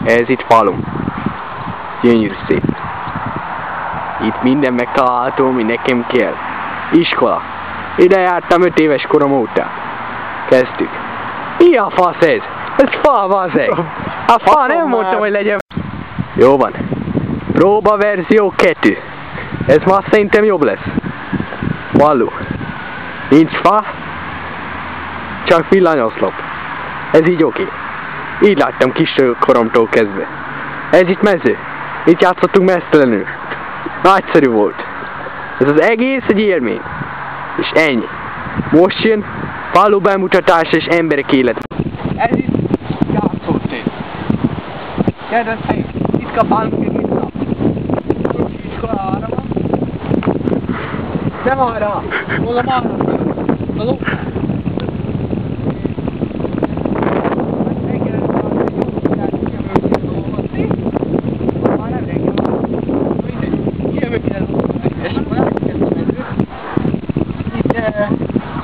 Ez itt falu. Gyönyörű szép. Itt minden megtalálható, mi nekem kell. Iskola. Ide jártam 5 éves korom óta. Kezdtük. Mi a fasz ez? Ez fa, bazeg. A fa nem mondtam, hogy legyen. Jó van. Próba verzió 2. Ez már szerintem jobb lesz. Falu. Nincs fa. Csak villanyoszlop. Ez így oké. Így láttam kis koromtól kezdve. Ez itt mező. Itt játszottunk mesztelenül. Nagyszerű volt. Ez az egész egy élmény. És ennyi. Most jön falu bemutatás és emberek élet. Ez itt játszótér. Kérdezték, itt kapálunk még mit nap. Iskola arra van. Nem arra. Mondom arra. Mondom.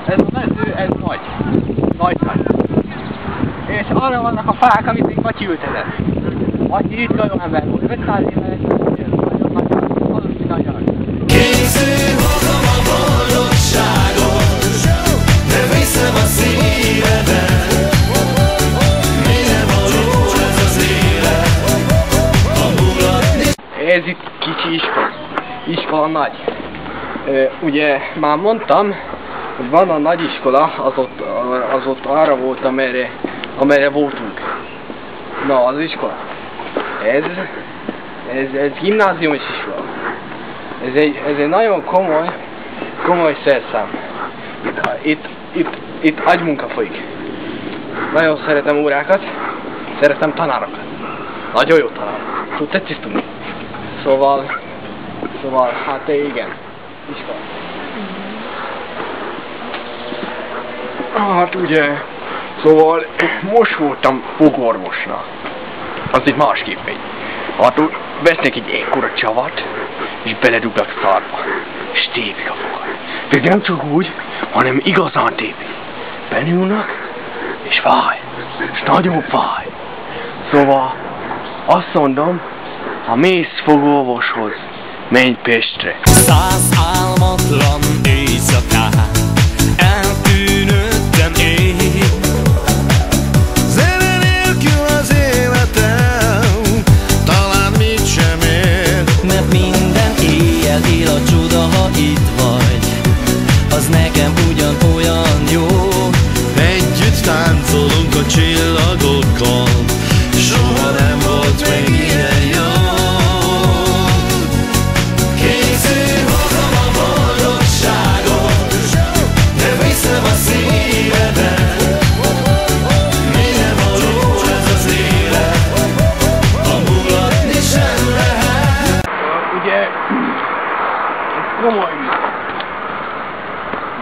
Ez a mező, ez nagy. Nagy. És arra vannak a fák, amit még Matyi ültetett. Matyi ritka jó ember volt. 500 éve nagyon nagy. Készül hozom a boldogságot, de viszem a szíveden. Mire való ez az élet, a mulatni. Ez itt kicsi iskola. Iskola nagy. Ugye már mondtam, hogy van a nagyiskola, az ott arra volt, amerre voltunk. Na, az iskola. Ez gimnázium és iskola. Ez egy nagyon komoly szerszám. Itt agymunka folyik. Nagyon szeretem órákat, szeretem tanárokat. Nagyon jó tanárok. Tud tetszik tudni. Szóval, hát igen. Iskola. Hát ugye, szóval most voltam fogorvosnál. Az egy másképp megy. Hát vesznek egy ekkora csavat, és beledugnak szarba. És tépik a fogat. De nem csak úgy, hanem igazán tépik. Benyúlnak, és fáj. És nagyon fáj. Szóval azt mondom, ha mész fogorvoshoz, menj Pestre. 100 álmatlan éjszakán eltűnődtem én. Zene nélkül az életem talán mit sem ér. Mert minden éjjel él a csoda, ha itt vagy. Az nekem ugyanolyan jó. Együtt táncolunk a csillagokkal. Soha nem volt még ilyen jó. Komoly.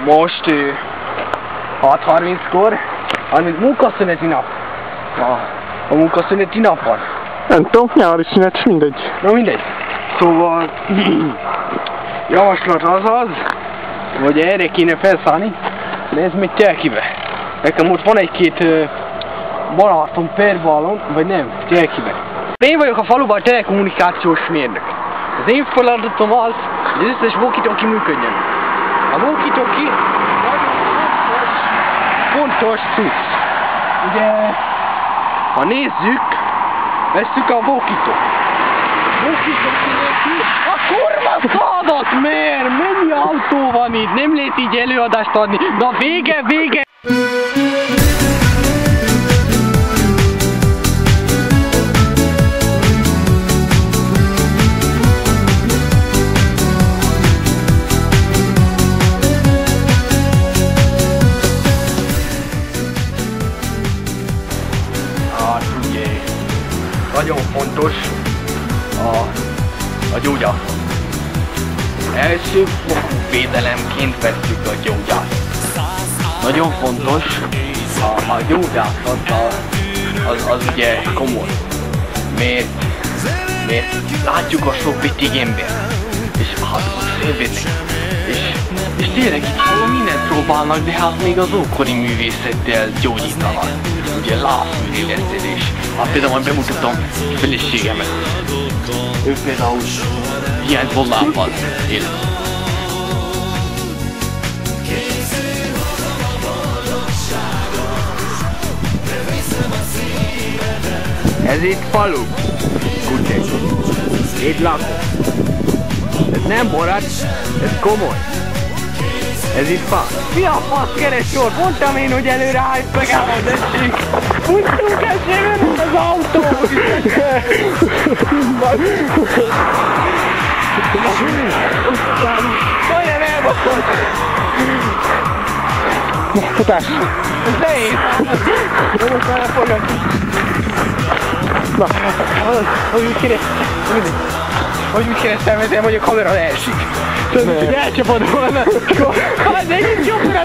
Most 6:30-kor, ami munkaszüneti nap. A munkaszüneti nap van. Nem tudom, nyári szünet, mindegy. Na mindegy. Szóval javaslat az, hogy erre kéne felszállni, de ez megy Telkibe. Nekem ott van egy-két barátom Perballon, vagy nem, Telkibe. Én vagyok a faluban telekommunikációs mérnök. Az én feladatom az, hogy az összes walkie-talkie működjön. A walkie-talkie nagyon fontos cucc. Ugye, ha nézzük, vesszük a walkie-talkie. Walkie-talkie nélkül a kurva szádat, miért? Mennyi autó van itt? Nem lehet így előadást adni. Na vége! Nagyon fontos a gyógyászat. Első fokú védelemként vesszük a gyógyászatot. Nagyon fontos, a gyógyászat az ugye komoly. Mert látjuk a sok beteg ember, és hát szélbeteg. És tényleg itt mindent próbálnak, de hát még az ókori művészettel gyógyítanak. Ugye lábművészettel és Hát például majd bemutatom feleségemet. Ő például ilyen vollámban él. Ez itt falu. Kucsek. Itt lakom. Ez nem borat, ez komoly. Ez itt fasz. Mi a fasz keresor? Mondtam én, hogy előre állj meg elmondessék. Pusztunk esélyben az autó. Olyan elbaszol. Futás! Ez nehéz. Most már elfogad. Na, hogy úgy kéne szervezni, hogy a kamera leesik. Tudod, hogy elcsapod volna. Hát egyébként jobb tőle.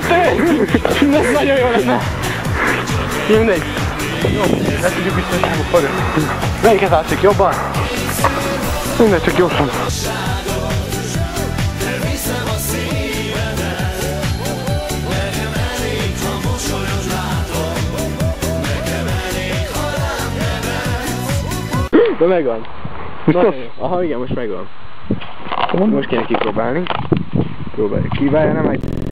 Ez nagyon jó lenne. Mindegy. Jó, le tudjuk biztonságba fogni. Melyiket látszik jobban? Mindegy, csak gyorsan. De megvan. Biztos? Aha, igen, most megvan. Most kéne kipróbálni. Próbáljuk ki, várjál, nem egy...